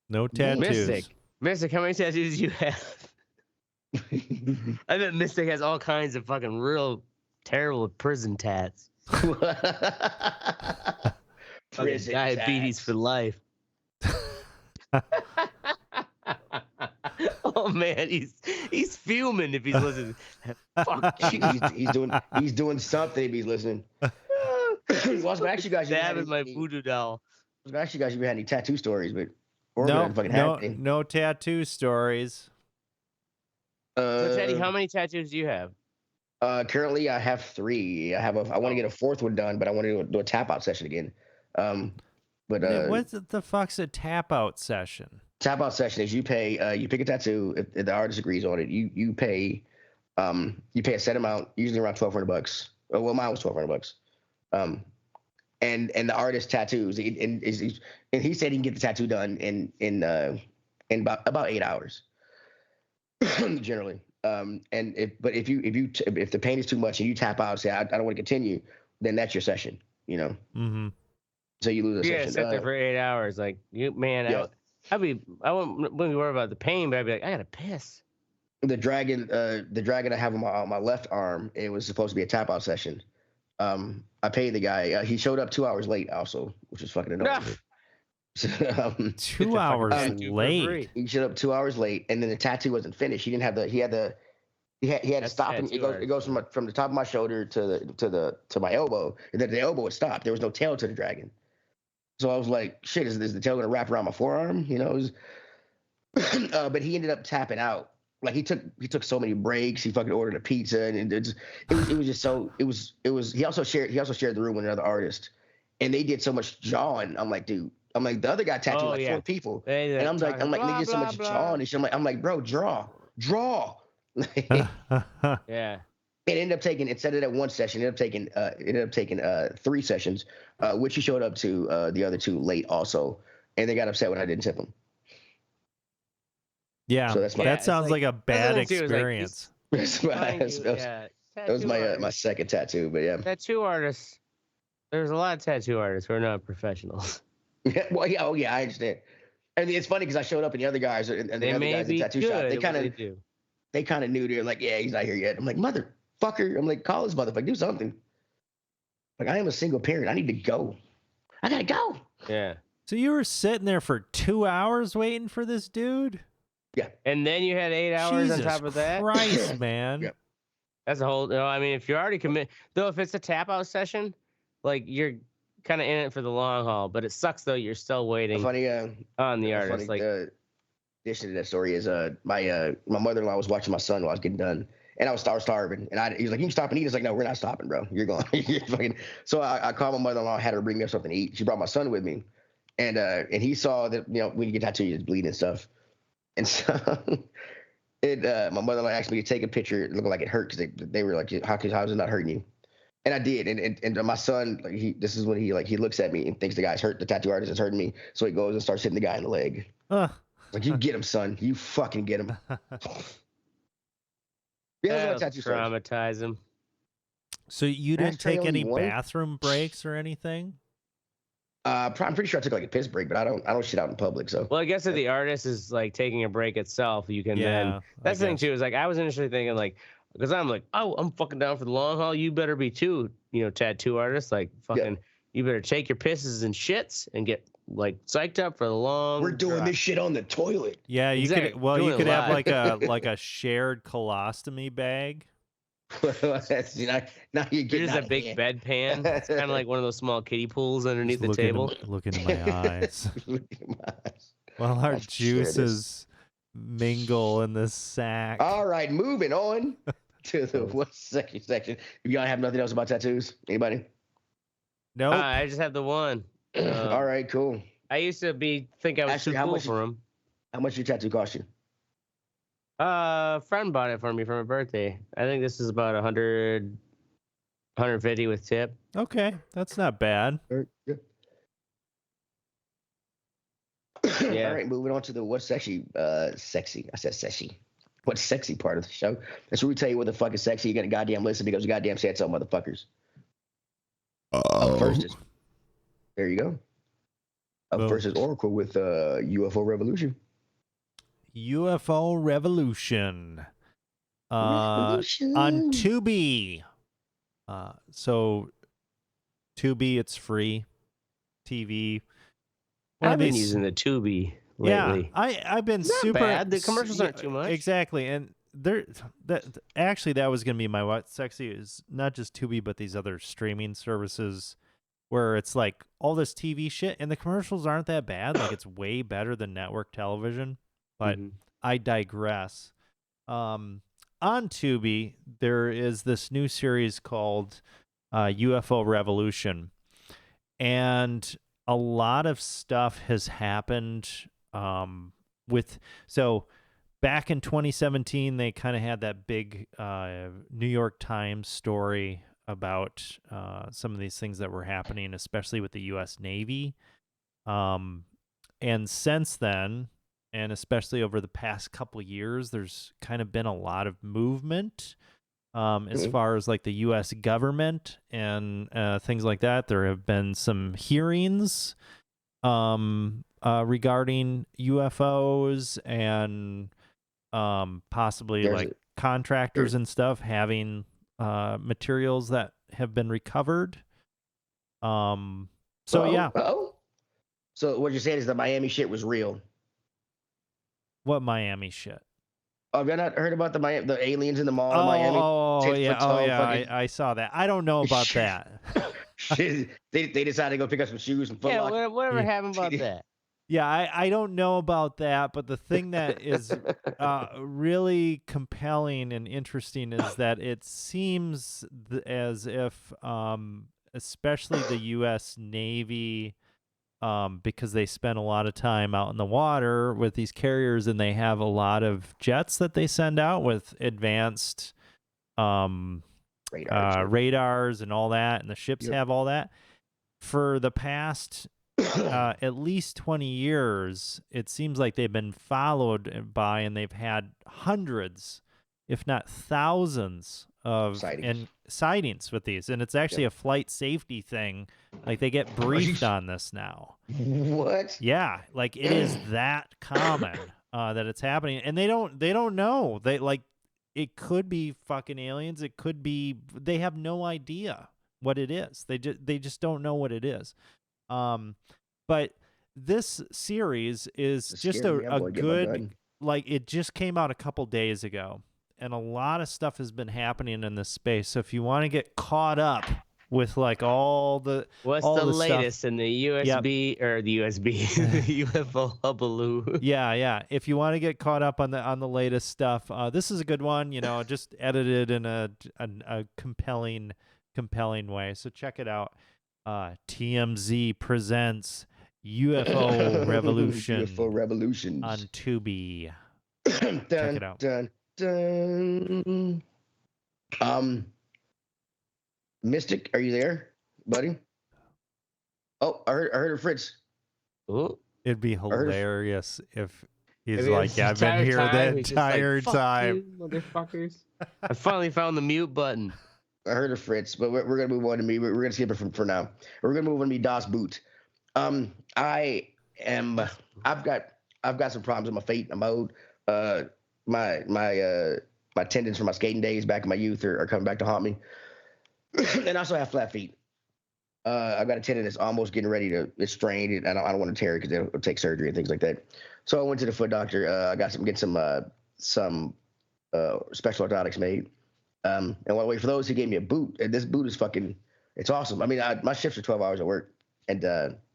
No tattoos. Mystic, how many tattoos do you have? I bet Mystic has all kinds of fucking real terrible prison tats. Prison diabetes tats. for life. Oh man, he's fuming if he's listening. Fuck you. He's doing something if he's listening. Well, I was gonna ask you guys. Stabbing my voodoo doll. I was gonna ask you guys if you had any tattoo stories, but no tattoo stories. So Teddy, how many tattoos do you have? Currently, I have 3. I want to get a 4th one done, but I want to do a tap out session again. What the fuck's a tap out session? Tap out session is you pay, you pick a tattoo. If the artist agrees on it, you pay a set amount, usually around $1,200. Well, mine was $1,200. And the artist tattoos, and he said he can get the tattoo done in about 8 hours, generally. If the pain is too much and you tap out and say I don't want to continue, then that's your session. Mm-hmm. So you lose a session. Yeah, sit there for 8 hours. Like I wouldn't be worried about the pain, but I'd be like, I gotta piss. The dragon I have on my left arm, it was supposed to be a tap out session. I paid the guy. He showed up 2 hours late, also, which is fucking annoying. 2 hours late. He showed up 2 hours late, and then the tattoo wasn't finished. He didn't have he had to stop, and it goes from the top of my shoulder to my elbow, and then the elbow would stop. There was no tail to the dragon. So I was like, shit, is the tail gonna wrap around my forearm? But he ended up tapping out. Like he took so many breaks. He fucking ordered a pizza, and it was just so it was. He also shared the room with another artist, and they did so much jawing. I'm like, dude. I'm like, the other guy tattooed 4 people, and I'm like, they did so much jawing and shit. I'm like, bro, draw. Yeah. It ended up taking, instead of that one session, it ended up taking 3 sessions, which he showed up to the other 2 late also, and they got upset when I didn't tip them. Yeah, so that sounds like a bad experience. That was my second tattoo, but yeah. Tattoo artists. There's a lot of tattoo artists who are not professionals. Yeah, well, yeah, I understand. And it's funny because I showed up and the other guys and the other guys in the tattoo shop, they kind of knew. They're like, yeah, he's not here yet. I'm like, motherfucker. I'm like, call this motherfucker, do something. Like, I am a single parent. I need to go. I gotta go. Yeah. So you were sitting there for 2 hours waiting for this dude? Yeah. And then you had 8 hours Jesus on top of that? Christ, man. Yeah. That's a whole, I mean, if you're already committed, though, if it's a tap out session, like you're kind of in it for the long haul, but it sucks though. You're still waiting on the artist. Funny, addition to that story is my mother-in-law was watching my son while I was getting done, and I was starving, and he was like, "You can stop and eat." I was like, "No, we're not stopping, bro. You're going." So I called my mother-in-law, had her bring me up something to eat. She brought my son with me, and he saw that when you get tattooed, you're bleeding and stuff, and so my mother-in-law asked me to take a picture looking like it hurt because they were like, "How is it not hurting you?" And I did, and my son, like this is when he looks at me and thinks the tattoo artist is hurting me, so he goes and starts hitting the guy in the leg. Like, you get him, son, you fucking get him. That'll traumatize him. So you didn't take any bathroom breaks or anything? I'm pretty sure I took like a piss break, but I don't shit out in public. So well, I guess if the artist is like taking a break itself, you can then. That's the thing too. Is like I was initially thinking like. Because I'm like, oh, I'm fucking down for the long haul. You better be too, tattoo artist. Like, fucking, you better take your pisses and shits and get like psyched up for the long. We're doing this shit on the toilet. Yeah, you could. Well, you could have like a shared colostomy bag. Now you get just a big bedpan. It's kind of like one of those small kiddie pools underneath the table. Look into my eyes. Well, our juices mingle in this sack. All right, moving on to the what section. If y'all have nothing else about tattoos, anybody? No, I just have the one. All right, cool. I used to think I was too cool for them. How much your tattoo cost you? A friend bought it for me for my birthday. I think this is about 100, 150 with tip. Okay, that's not bad. Yeah. All right, moving on to the what's sexy. Sexy. I said sexy. What's sexy part of the show? That's where we tell you what the fuck is sexy. You got a goddamn listen because you goddamn said so, motherfuckers. Up first is there you go. Up first is Oracle with UFO Revolution. UFO Revolution. On Tubi. So Tubi, it's free TV. I've been using the Tubi lately. Yeah, I've been super bad. The commercials aren't too much. Exactly, and that was gonna be my what sexy is not just Tubi but these other streaming services where it's like all this TV shit and the commercials aren't that bad. Like it's way better than network television. But I digress. On Tubi, there is this new series called UFO Revolution, and a lot of stuff has happened so back in 2017 they kind of had that big New York Times story about some of these things that were happening, especially with the U.S. Navy. And since then, and especially over the past couple years, there's kind of been a lot of movement as far as like the U.S. government and things like that. There have been some hearings regarding UFOs and possibly like contractors and stuff having materials that have been recovered. So what you're saying is the Miami shit was real. What Miami shit? Oh, have you not heard about the aliens in the mall in Miami? I saw that. I don't know about that. they decided to go pick up some shoes and Foot Locker. Yeah, whatever happened about that? Yeah, I don't know about that, but the thing that is really compelling and interesting is that it seems as if, especially the U.S. Navy, because they spend a lot of time out in the water with these carriers and they have a lot of jets that they send out with advanced radars and all that, and the ships have all that. For the past at least 20 years, it seems like they've been followed by, and they've had hundreds, if not thousands, of sightings with these. And it's actually a flight safety thing. Like they get briefed on this now. What? Yeah, like it is that common that it's happening, and they don't know. They like it could be fucking aliens. It could be they have no idea what it is. They just don't know what it is. But this series is just a good, like it just came out a couple days ago, and a lot of stuff has been happening in this space. So if you want to get caught up with like all the what's all the the latest stuff, in the USB or the the UFO hubbub. Yeah. If you want to get caught up on the latest stuff, this is a good one. Just edited in a compelling way. So check it out. TMZ presents UFO Revolution. UFO Revolutions on Tubi. Check it out. Dun. Mystic, are you there, buddy? Oh, I heard of Fritz. Ooh. It'd be heard of- hilarious if he's Maybe like, it's yeah, I've been here the he's just like, entire "Fuck time. you, motherfuckers. I finally found the mute button. I heard of Fritz, but we're gonna move on to me. We're gonna skip it for now. We're gonna move on to me. Das Boot. I've got some problems with my feet. I'm old. My tendons from my skating days back in my youth are coming back to haunt me. And I also have flat feet. I've got a tendon that's almost getting ready to, it's strained, and I don't want to tear it because it'll take surgery and things like that. So I went to the foot doctor. I got some special orthotics made. And while I wait for those, he gave me a boot. And this boot is fucking, it's awesome. I mean, my shifts are 12 hours at work, and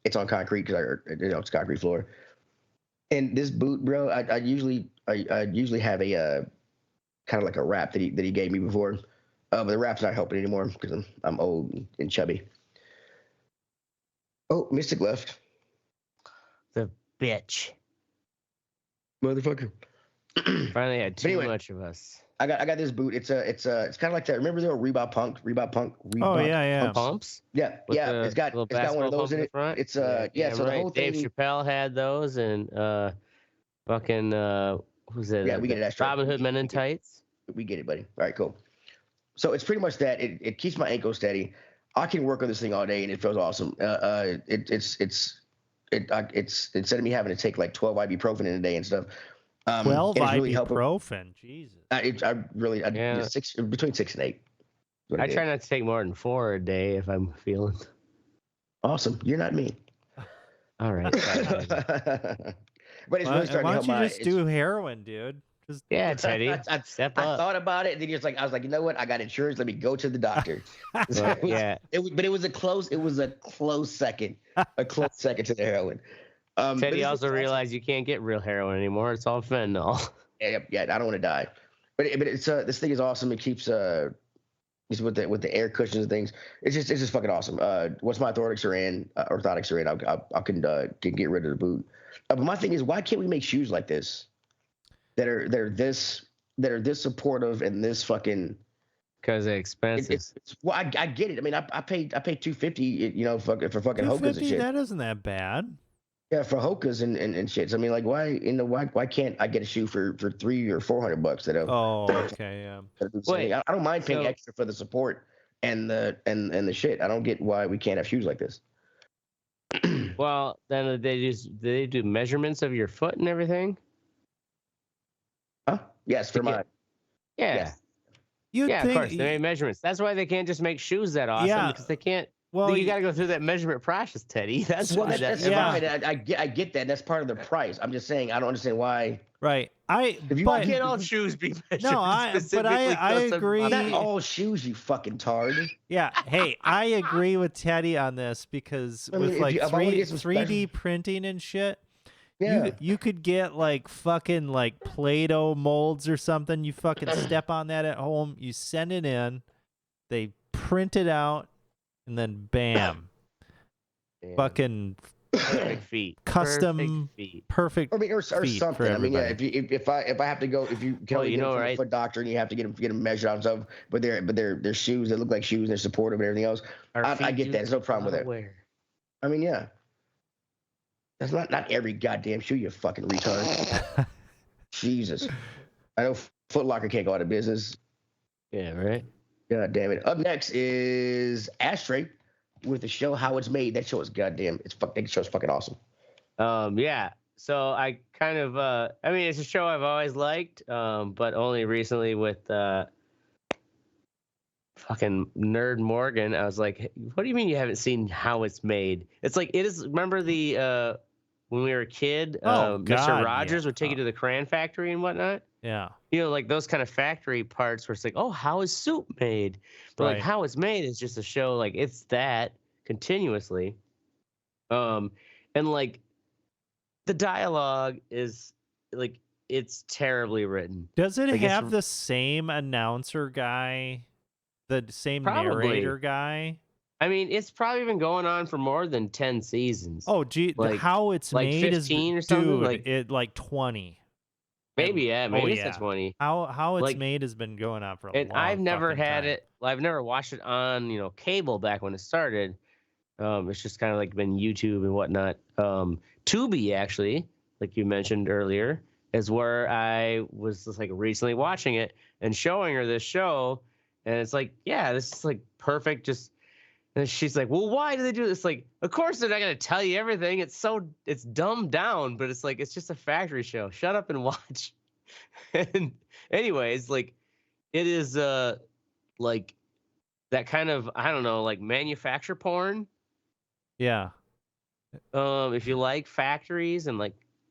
it's on concrete because it's concrete floor. And this boot, bro, I usually have a kind of like a wrap that he gave me before, but the wrap's not helping anymore because I'm old and chubby. Oh, Mystic left. The bitch. Motherfucker. Finally had too much of us. I got this boot. It's kind of like that. Remember the old Reebok Punk? Oh yeah. Pumps? Yeah. With It's got one of those in it. Front? It's so right. the whole thing. Dave Chappelle had those, and fucking who's it? Yeah, we get it. Ashtray. Robin Hood Men in Tights. We get it, buddy. All right, cool. So it's pretty much that. It keeps my ankle steady. I can work on this thing all day, and it feels awesome. It's instead of me having to take like 12 ibuprofen in a day and stuff. 12 really ibuprofen. Jesus. Between 6 and 8. I try not to take more than 4 a day if I'm feeling awesome. You're not me. All right. But it's really starting to help. Why don't you just do heroin, dude? Yeah, Teddy. Step up. I thought about it, and then I was like, you know what? I got insurance. Let me go to the doctor. Yeah. But it was a close second. A close second to the heroin. Teddy also realized you can't get real heroin anymore. It's all fentanyl. Yeah. I don't want to die. But it's this thing is awesome. It keeps just with the air cushions and things. It's just fucking awesome. Once my orthotics are in, I can get rid of the boot. But my thing is, why can't we make shoes like this that are this supportive and this fucking? Because they're expensive. Well, I get it. I mean, I paid $250, for fucking Hokas and shit. That isn't that bad. Yeah, for Hokas and shit. So, I mean, like, why can't I get a shoe for $300 or $400? Oh, okay, yeah. Wait, I don't mind paying extra for the support and the shit. I don't get why we can't have shoes like this. Well, then they do measurements of your foot and everything? Huh? Yes, for mine. Yeah. Yes. Of course. They make measurements. That's why they can't just make shoes that awesome, because they can't. Well, you got to go through that measurement process, Teddy. That's why. That's fine. I get that. That's part of the price. I'm just saying I don't understand why. Right. Why can't all shoes be measured? No, I agree. Not all shoes, you fucking tard. Yeah. Hey, I agree with Teddy on this because with like 3D printing and shit, you could get like fucking like Play-Doh molds or something. You fucking step on that at home. You send it in. They print it out, and then bam. Fucking perfect feet. Custom perfect or feet something. For I mean, yeah. If I have to go, if you can only get a foot doctor and you have to get them measured out and stuff, but they're shoes that look like shoes and they're supportive and everything else. I get that. There's no problem with that. I mean, yeah. That's not every goddamn shoe, you fucking retard. Jesus. I know Foot Locker can't go out of business. Yeah, right. God damn it. Up next is Ashtray with the show How It's Made. That show is goddamn. That show's fucking awesome. Yeah. So I kind of I mean, it's a show I've always liked, but only recently with fucking Nerd Morgan. I was like, what do you mean you haven't seen How It's Made? It's like it is. Remember the when we were a kid, Mr. Rogers would take you to the crayon factory and whatnot. Yeah. Like those kind of factory parts where it's like, oh, how is soup made? But like How It's Made is just a show, like it's that continuously. And like the dialogue is like it's terribly written. Does it have the same announcer guy? The same narrator guy? I mean, it's probably been going on for more than 10 seasons. Oh, gee, How It's Made 15 is or something? dude, like 20. Maybe, yeah. Maybe Oh, it's yeah. a 20. How it's Like- made has been going on for a And long I've never fucking had time. it. I've never watched it on, cable back when it started. It's just kind of like been YouTube and whatnot. Tubi, actually, like you mentioned earlier, is where I was just like recently watching it and showing her this show. And it's like, yeah, this is like perfect. And she's like, well, why do they do this? Like, of course they're not going to tell you everything. It's dumbed down, but it's like, it's just a factory show. Shut up and watch. And anyways, like, it is, like that kind of, I don't know, like manufacture porn. Yeah. If you like factories and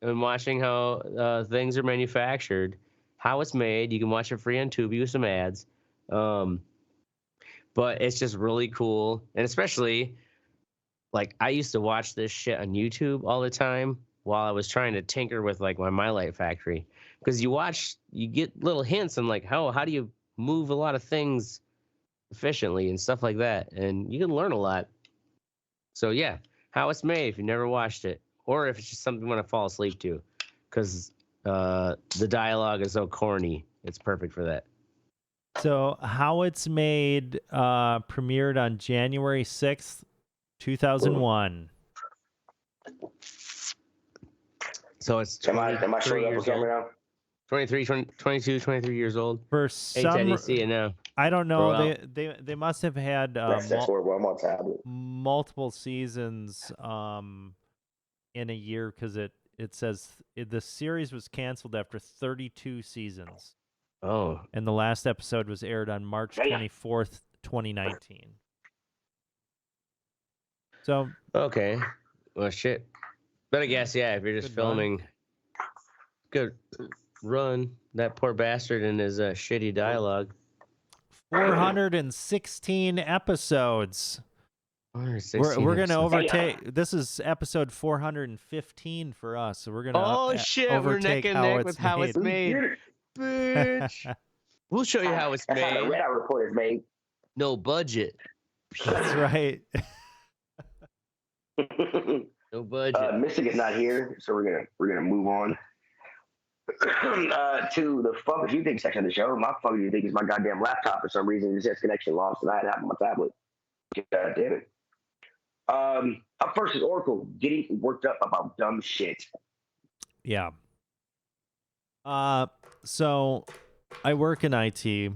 watching how things are manufactured, how it's made, you can watch it free on Tubi with some ads. But it's just really cool. And especially, like, I used to watch this shit on YouTube all the time while I was trying to tinker with, like, my Light factory. Because you get little hints on, like, how do you move a lot of things efficiently and stuff like that. And you can learn a lot. So, yeah, how it's made if you never watched it. Or if it's just something you want to fall asleep to. Because the dialogue is so corny. It's perfect for that. So How It's Made premiered on January 6th, 2001. So it's Am I showing up years on camera old. now? 23 years old. For Anytime some, you see it now. I don't know. Grow They must have had That's where I'm on tablet. multiple seasons in a year, because it says the series was canceled after 32 seasons. Oh. And the last episode was aired on March 24th, 2019. So Okay. Well, shit. But I guess, yeah, if you're just Good run. filming, good run. That poor bastard and his shitty dialogue. 416 episodes. 116 We're gonna episodes. overtake. This is episode 415 for us, so we're gonna. Oh, shit. We're overtake neck and neck with how it's made. Bitch. We'll show you how it's That's how the made. Red Eye Report is made. No budget. That's right. No budget. Mystic is not here, so we're gonna move on to the fuck you think section of the show. My fuck you think is my goddamn laptop for some reason. It says connection lost, and I had it on my tablet. God damn it. Up first is Oracle getting worked up about dumb shit. Yeah. So I work in IT,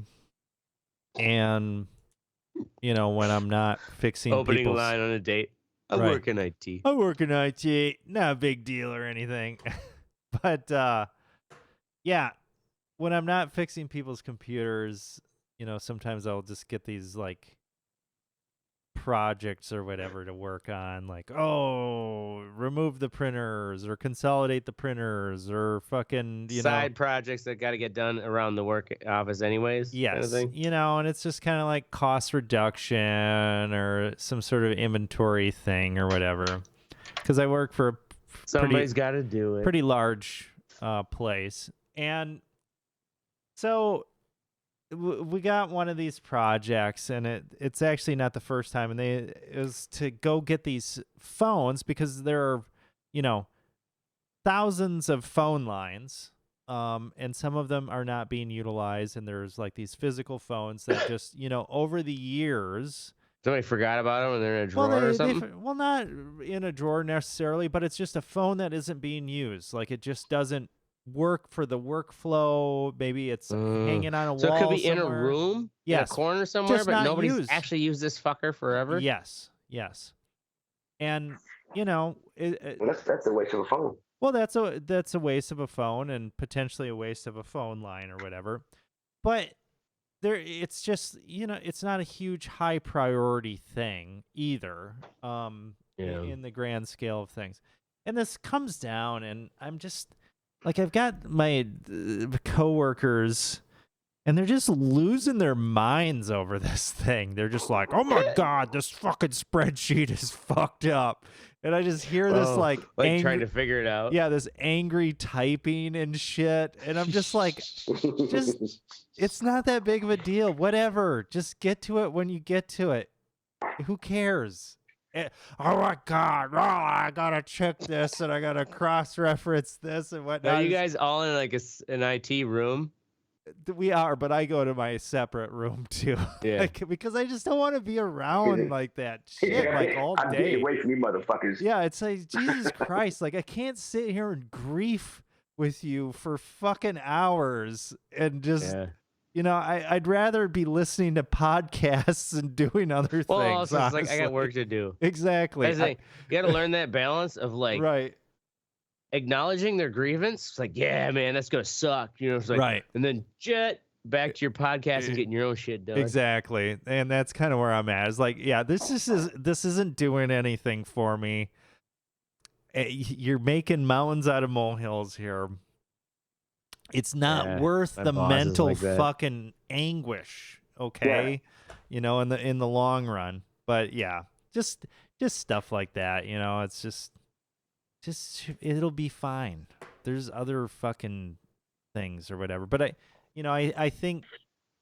and when I'm not fixing Opening people's... line on a date. I Right. work in IT. I work in IT, not a big deal or anything. But yeah, when I'm not fixing people's computers, sometimes I'll just get these like projects or whatever to work on, like, remove the printers or consolidate the printers or fucking Side projects that got to get done around the work office anyways. Yes, kind of thing. And it's just kind of like cost reduction or some sort of inventory thing or whatever. Because I work for a Somebody's got to do it. pretty large place, and so we got one of these projects, and it's actually not the first time, and it was to go get these phones because there are thousands of phone lines. And some of them are not being utilized, and there's like these physical phones that just, over the years. Somebody forgot about them and they're in a drawer or something? Well, not in a drawer necessarily, but it's just a phone that isn't being used. Like, it just doesn't work for the workflow. Maybe it's hanging on a wall. So it could be somewhere. in a room, Yes. in a corner somewhere, Just but not nobody's used. actually used this fucker forever? Yes. And, Well, that's a waste of a phone. well, that's a waste of a phone, and potentially a waste of a phone line or whatever. But it's just, it's not a huge high priority thing either, in the grand scale of things. And this comes down, and I'm just like, I've got my coworkers, and they're just losing their minds over this thing. They're just like, oh my God, this fucking spreadsheet is fucked up. And I just hear this like trying to figure it out. Yeah, this angry typing and shit. And I'm just like, it's not that big of a deal. Whatever. Just get to it when you get to it. Who cares? oh my God, oh, I gotta check this and I gotta cross-reference this and whatnot. Are you guys all in like an IT room? We are, but I go to my separate room too. Yeah. Like, because I just don't want to be around like that shit like all I'm day. getting away from you motherfuckers. Yeah, it's like, Jesus Christ, like I can't sit here and grief with you for fucking hours and just, you know, I'd rather be listening to podcasts and doing other things. Well, also, it's like, I honestly. got work to do. Exactly. You got to learn that balance of like, right. acknowledging their grievance. It's like, yeah, man, that's going to suck. You know, it's like, right. And then jet back to your podcast and getting your own shit done. Exactly. And that's kind of where I'm at. It's like, yeah, this isn't doing anything for me. You're making mountains out of molehills here. It's not worth the mental fucking anguish, okay? Yeah. You know, in the long run. But yeah, just stuff like that, you know, it's just it'll be fine. There's other fucking things or whatever. But I think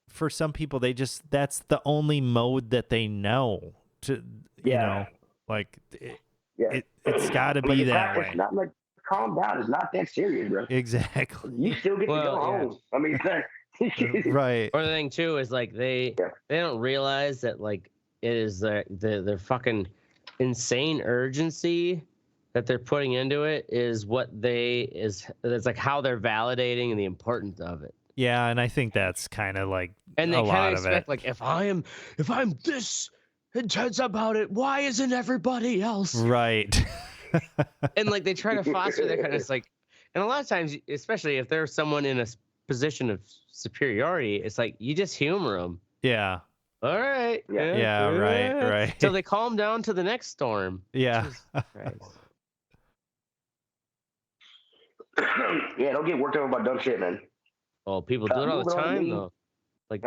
for some people that's the only mode that they know to you know, like it's got to be that way. It's not like calm down. It's not that serious, bro. Exactly. You still get to go home. I mean, right. Or the thing too is like they don't realize that like it is their fucking insane urgency that they're putting into it is it's like how they're validating and the importance of it. Yeah, and I think that's kind of like and they kind of expect like if I'm this intense about it, why isn't everybody else? Right. And like they try to foster that kind of like, and a lot of times, especially if there's someone in a position of superiority, it's like you just humor them. Yeah. All right. Yeah. Right. So they calm down to the next storm. Yeah. Yeah, don't get worked over about dumb shit, man. Oh, people do it all the time, though. Like,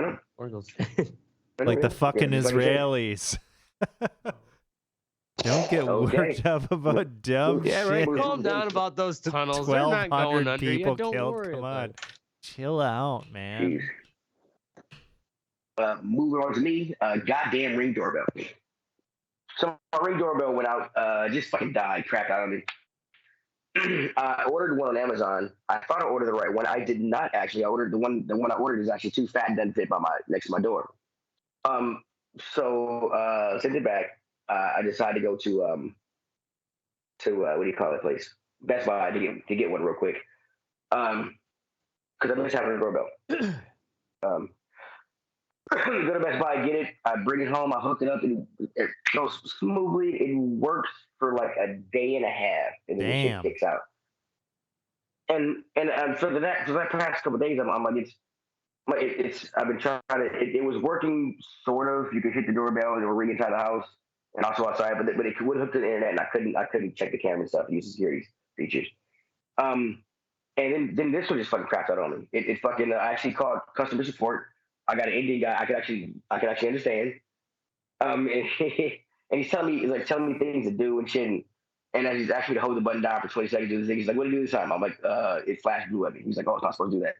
like the fucking Israelis. Don't get worked up about dumb shit. Yeah, right. Calm down about those tunnels. They're not going under. People don't killed. worry. Come on. Chill out, man. Moving on to me, goddamn Ring doorbell. So my Ring doorbell went out, just fucking died, crapped out on me. I ordered one on Amazon. I thought I ordered the right one. I did not actually. I ordered the one I ordered is actually too fat and doesn't fit next to my door. So sent it back. I decided to go to what do you call that place? Best Buy to get one real quick. Because I miss having a doorbell. Go to Best Buy, get it. I bring it home. I hook it up, and it goes smoothly. It works for like a day and a half, and then it kicks out. And for the past couple of days, I'm like, it's. I've been trying to. It was working sort of. You could hit the doorbell and it would ring inside the house and also outside, but it would hook to the internet, and I couldn't check the camera and stuff. Use the security features. And then this one just fucking crapped out on me. It fucking. I actually called customer support. I got an Indian guy I could actually understand. And he's telling me things to do and shit. And he's asked me to hold the button down for 20 seconds to do this thing. He's like, what do you do this time? I'm like, it flashed blue at me. He's like, oh, it's not supposed to do that.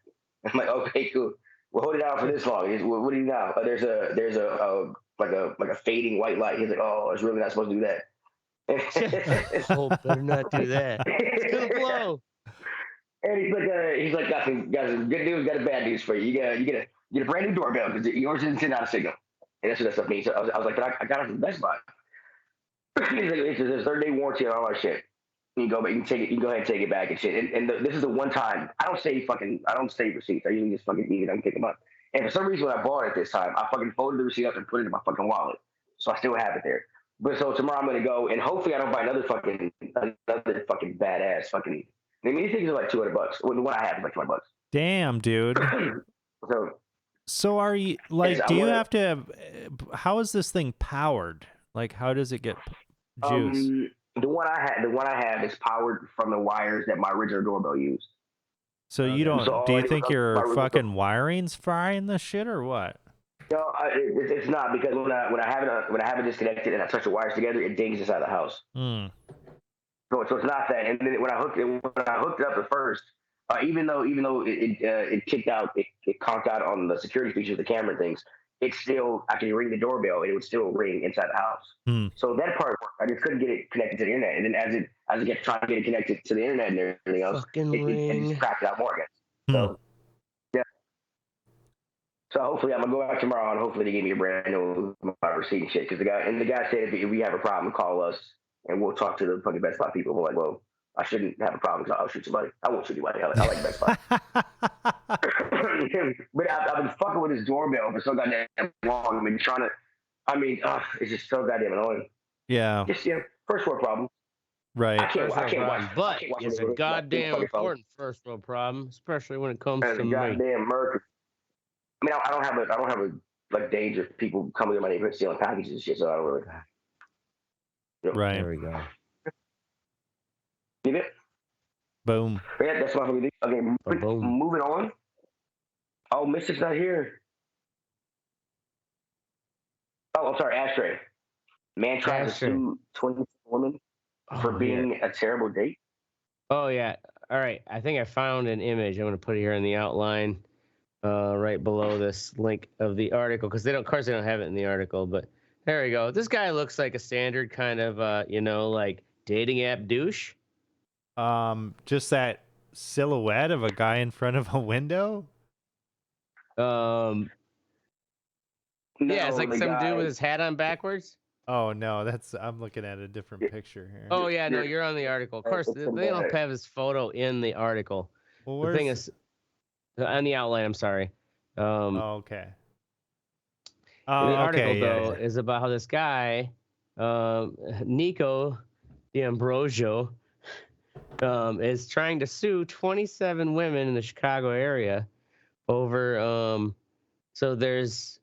I'm like, okay, cool. We'll hold it down for this long. What do you do now? There's a fading white light. He's like, oh, it's really not supposed to do that. Oh, better not do that. It's gonna blow. And he's like, got some good news, got a bad news for you. You get a brand new doorbell because yours didn't send out a signal. And that's what that stuff means. So I was like, but I got it from Best Buy. He's like, it's a 30-day warranty and all that shit. You can go ahead and take it back and shit. And this is the one time I don't save receipts. I usually just fucking eat it and pick them up. And for some reason, when I bought it this time, I fucking folded the receipt up and put it in my fucking wallet. So I still have it there. But so tomorrow I'm gonna go and hopefully I don't buy another fucking badass fucking. I mean, these things are like $200. Well, the one I have is like $200. Damn, dude. So are you like? Do you have to? How is this thing powered? Like, how does it get juice? The one I have is powered from the wires that my original doorbell used. So you don't? So do you think your fucking wiring's frying this shit or what? No, it's not, because when I have it disconnected and I touch the wires together, it dings inside the house. So it's not that. And then when I hooked it up at first, even though it kicked out, it conked out on the security features of the camera things. I can ring the doorbell and it would still ring inside the house. So that part worked. I just couldn't get it connected to the internet. And then as I get trying to get it connected to the internet and everything else, it just cracked out more, I guess. So yeah. So hopefully I'm gonna go out tomorrow and hopefully they give me a brand new receipt and shit. Because the guy said if we have a problem, call us and we'll talk to the fucking Best Buy people. I'm like, well, I shouldn't have a problem because I'll shoot somebody. I won't shoot anybody. I like Best Buy. But I've been fucking with his doorbell for so goddamn long. I've been trying to. It's just so goddamn annoying. Yeah. Just first world problem. Right. I can't watch. But it's a goddamn important first world problem, especially when it comes to goddamn murder. I mean, I don't have a like danger of people coming to my neighborhood stealing packages and shit. So I don't really. Right. There we go. Get it? Boom. Yeah, that's my thing. Okay, moving on. Oh, Mystic's not here. Oh, I'm sorry, Ashtray. Man tried to sue 20 women for being a terrible date. Oh, yeah. All right. I think I found an image. I'm going to put it here in the outline right below this link of the article because of course, they don't have it in the article, but there we go. This guy looks like a standard kind of, like dating app douche. Just that silhouette of a guy in front of a window. Yeah, it's like some dude with his hat on backwards. Oh no, I'm looking at a different picture here. Oh yeah, no, you're on the article. Of course, they don't have his photo in the article. Well, the thing is, on the outline. I'm sorry. Okay. The article though is about how this guy, Nico D'Ambrosio, is trying to sue 27 women in the Chicago area over. So there's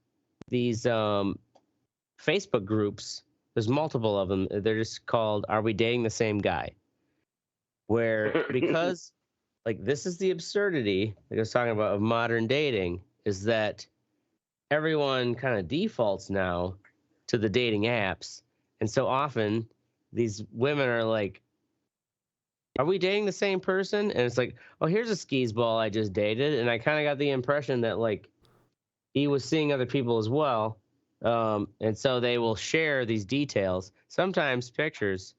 these Facebook groups. There's multiple of them. They're just called "Are We Dating the Same Guy?" Where because like this is the absurdity like I was talking about of modern dating is that everyone kind of defaults now to the dating apps, and so often these women are like, are we dating the same person? And it's like, oh, here's a skis ball I just dated. And I kind of got the impression that like he was seeing other people as well. And so they will share these details, sometimes pictures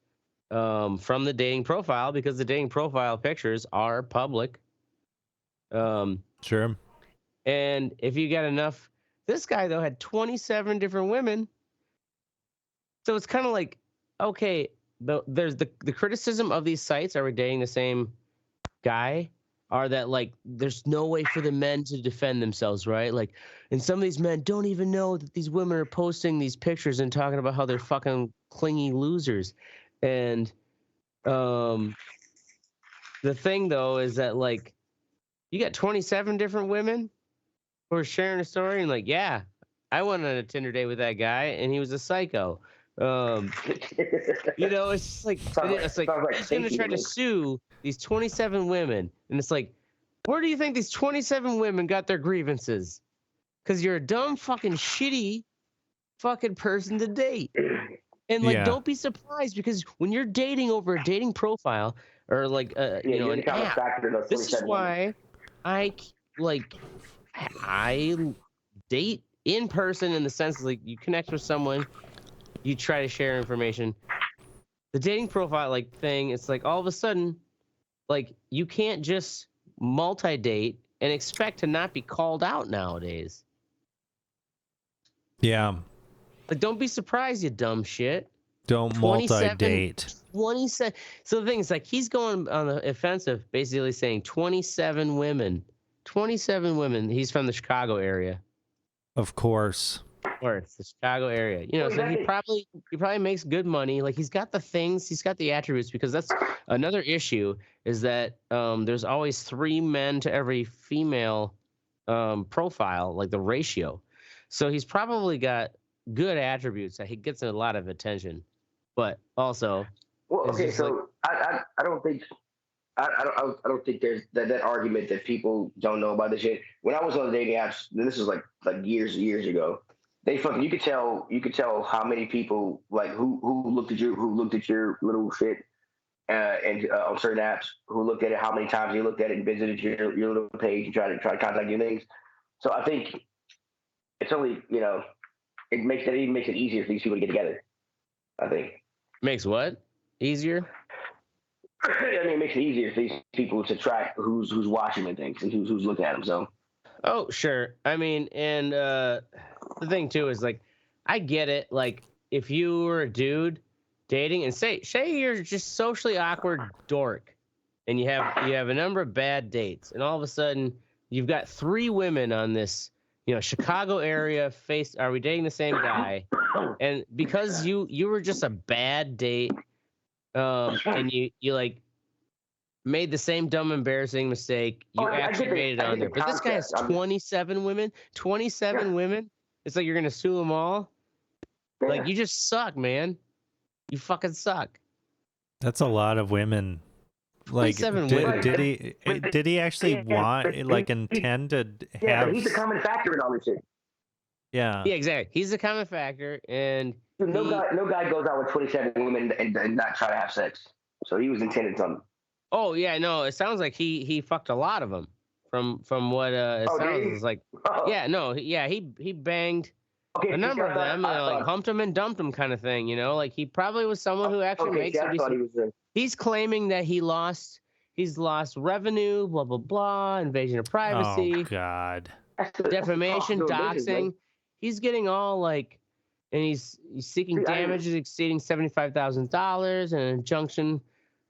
from the dating profile because the dating profile pictures are public. Sure. And if you get enough, this guy though had 27 different women. So it's kind of like, okay, there's the criticism of these sites, are we dating the same guy, are that like there's no way for the men to defend themselves, right? Like, and some of these men don't even know that these women are posting these pictures and talking about how they're fucking clingy losers. And the thing though is that like you got 27 different women who are sharing a story and like, yeah, I went on a Tinder date with that guy and he was a psycho. It's just like he's gonna try to sue these 27 women, and it's like, where do you think these 27 women got their grievances? Because you're a dumb fucking shitty fucking person to date, and like don't be surprised because when you're dating over a dating profile or like an app, this is why I date in person in the sense like you connect with someone. You try to share information. The dating profile like thing, it's like all of a sudden, like you can't just multi-date and expect to not be called out nowadays. Yeah. Like don't be surprised, you dumb shit. Don't multi-date. 27. So the thing is like he's going on the offensive, basically saying 27 women. 27 women. He's from the Chicago area. Of course. Or it's the Chicago area, so he probably makes good money. Like he's got the things, he's got the attributes, because that's another issue is that there's always 3 men to every female profile, like the ratio. So he's probably got good attributes that he gets a lot of attention, but also. Well, okay, so I don't think. I don't think there's that argument that people don't know about this shit. When I was on the dating apps, this was like years ago. You could tell how many people like who looked at your little shit and on certain apps, who looked at it, how many times you looked at it and visited your little page and tried to contact you things. So I think it's only, it even makes it easier for these people to get together. I think. Makes what easier? I mean, it makes it easier for these people to track who's watching and things and who's looking at them. So. Oh, sure. I mean, and the thing too is like, I get it. Like, if you were a dude dating and say you're just socially awkward dork, and you have a number of bad dates, and all of a sudden you've got 3 women on this, Chicago area are we dating the same guy? And because you were just a bad date, and you like made the same dumb, embarrassing mistake. You actually made it on there. But this guy has 27 women. 27 women. It's like you're gonna sue them all. Yeah. Like, you just suck, man. You fucking suck. That's a lot of women. Like, did he actually intend to have? Yeah, he's the common factor in all this shit. Yeah. Yeah, exactly. He's the common factor, and no guy goes out with 27 women and not try to have sex. So he was intended something. Oh yeah, no. It sounds like he fucked a lot of them. From what it sounds like. Yeah, no, yeah, he banged a number of them, like humped them and dumped them, kind of thing. Like he probably was someone who actually makes it. He's claiming that he's lost revenue, blah blah blah, invasion of privacy. Oh God. Defamation, doxing. He's getting all like, and he's seeking damages exceeding $75,000 and an injunction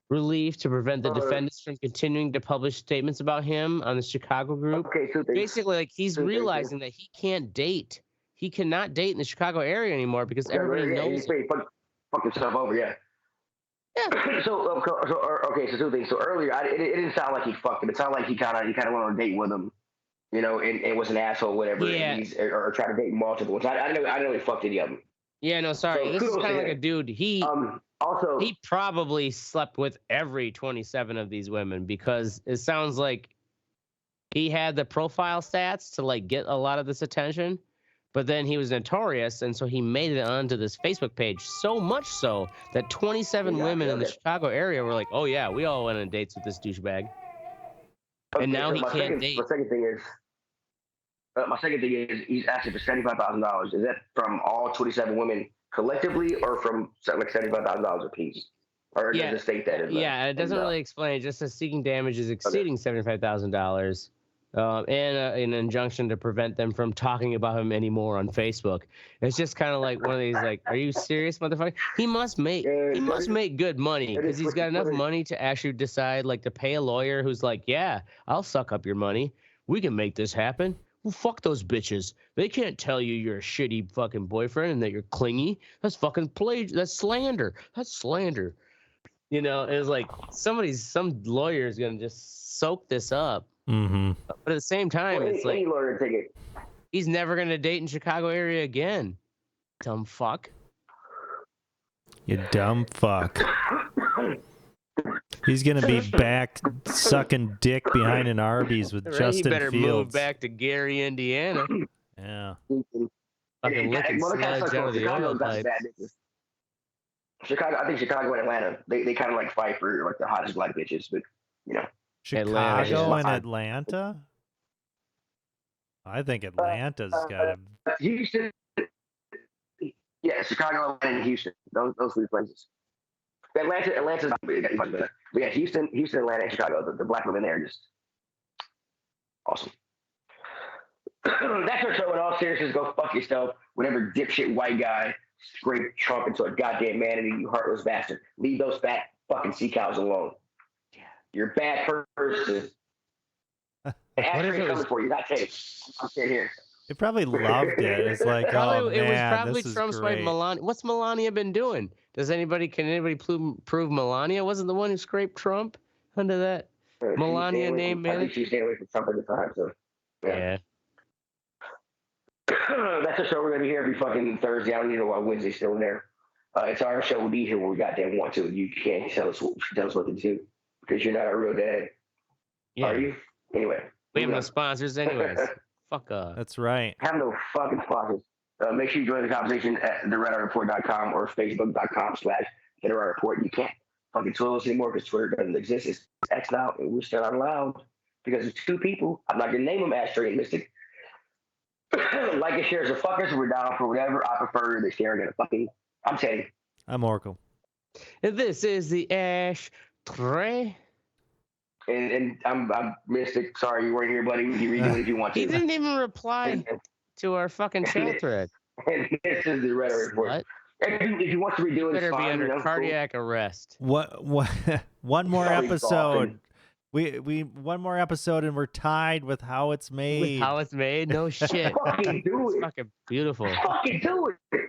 relief to prevent the defendants from continuing to publish statements about him on the Chicago group. Basically, like, he's realizing that he can't date. He cannot date in the Chicago area anymore because everybody knows. Fuck himself over, yeah. Yeah. So 2 things. So earlier, it didn't sound like he fucked him. It sounded like he kind of went on a date with him, and was an asshole, or whatever. Yeah. Or tried to date multiple. I didn't know he fucked any of them. Yeah, no, sorry. So, this is kind of like a dude. He probably slept with every 27 of these women because it sounds like he had the profile stats to like get a lot of this attention, but then he was notorious, and so he made it onto this Facebook page, so much so that 27 women in the Chicago area were like, "Oh yeah, we all went on dates with this douchebag," and now he can't date. My second thing is he's asking for $75,000. Is that from all 27 women collectively, or from like $75,000 a piece? Or does it state that? Yeah, it doesn't really explain. It just says seeking damages exceeding $75,000, and an injunction to prevent them from talking about him anymore on Facebook. It's just kind of like one of these, like, are you serious, motherfucker? He must make good money because he's got enough money to actually decide, like, to pay a lawyer who's like, yeah, I'll suck up your money. We can make this happen. Well, fuck those bitches. They can't tell you you're a shitty fucking boyfriend and that you're clingy. That's fucking That's slander. That's slander. It's like some lawyer is gonna just soak this up. Mm-hmm. But at the same time, it's like any lawyer take it. He's never gonna date in Chicago area again. Dumb fuck. You dumb fuck. He's gonna be back sucking dick behind an Arby's with Justin He better Fields. Move back to Gary, Indiana. Yeah. Fucking licking sludge out of the oil pipes. Chicago, I think Chicago and Atlanta, they kind of like fight for like the hottest black bitches, but Chicago and Atlanta. I think Atlanta's got him. Houston. Yeah, Chicago and Houston. Those 3 places. Atlanta's not big. But yeah, Houston, Atlanta, and Chicago. The black women there are just awesome. That's our show. In all seriousness, go fuck yourself. Whatever dipshit white guy scraped Trump into a goddamn manatee, you heartless bastard. Leave those fat fucking sea cows alone. You're a bad person. Ashtray coming for you. Not tape. I'm sitting here. They probably loved it. It's like, oh man, it was probably this Trump's is wife, great. Melania. What's Melania been doing? Can anybody prove Melania wasn't the one who scraped Trump under that Melania name, man? I think she's staying away from Trump at the time. So yeah. That's a show we're gonna be here every fucking Thursday. I don't even know why Wednesday's still in there. It's our show. We'll be here when we goddamn want to. You can't tell us what to do because you're not a real dad. Yeah. Are you? Anyway. We have no sponsors anyways. Fuck off. That's right. Have no fucking sponsors. Make sure you join the conversation at theredeyereport.com or facebook.com/theredeyereport. You can't fucking Twitter us anymore because Twitter doesn't exist. It's X'd out and we're still not allowed because it's 2 people. I'm not going to name them, Ashtray and Mystic. Like and shares the fuckers. We're down for whatever. I prefer the sharing and the fucking. I'm saying. I'm Oracle. And this is the Ashtray. And I'm Mystic. Sorry you weren't here, buddy. You redo it if you want to. He didn't even reply to our fucking chat thread. And this is the rhetoric report. If you want to redo it, Better it's be fine. under cardiac arrest. What? One more Sorry, episode. We one more episode and we're tied with how it's made. With how it's made? No shit. Fucking do It's it. fucking beautiful. Fucking do it.